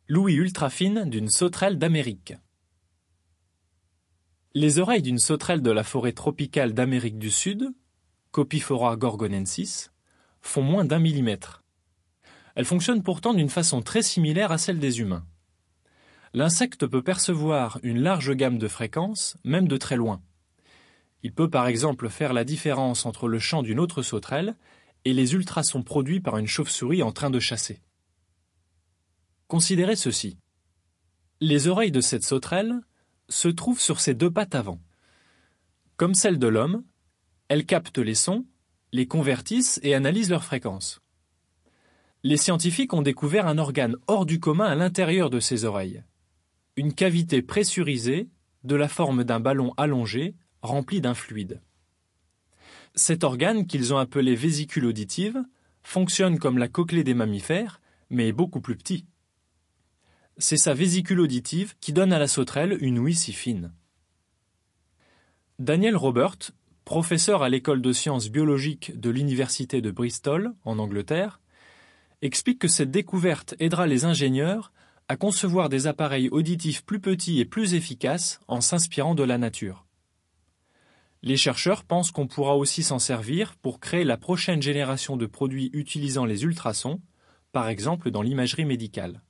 L'ouïe ultra-fine d'une sauterelle d'Amérique. Les oreilles d'une sauterelle de la forêt tropicale d'Amérique du Sud, Copiphora gorgonensis, font moins d'1 millimètre. Elles fonctionnent pourtant d'une façon très similaire à celle des humains. L'insecte peut percevoir une large gamme de fréquences, même de très loin. Il peut par exemple faire la différence entre le chant d'une autre sauterelle et les ultrasons produits par une chauve-souris en train de chasser. Considérez ceci. Les oreilles de cette sauterelle se trouvent sur ses deux pattes avant. Comme celles de l'homme, elles captent les sons, les convertissent et analysent leurs fréquences. Les scientifiques ont découvert un organe hors du commun à l'intérieur de ces oreilles. Une cavité pressurisée de la forme d'un ballon allongé rempli d'un fluide. Cet organe, qu'ils ont appelé vésicule auditive, fonctionne comme la cochlée des mammifères, mais est beaucoup plus petit. C'est sa vésicule auditive qui donne à la sauterelle une ouïe si fine. Daniel Robert, professeur à l'école de sciences biologiques de l'université de Bristol, en Angleterre, explique que cette découverte aidera les ingénieurs à concevoir des appareils auditifs plus petits et plus efficaces en s'inspirant de la nature. Les chercheurs pensent qu'on pourra aussi s'en servir pour créer la prochaine génération de produits utilisant les ultrasons, par exemple dans l'imagerie médicale.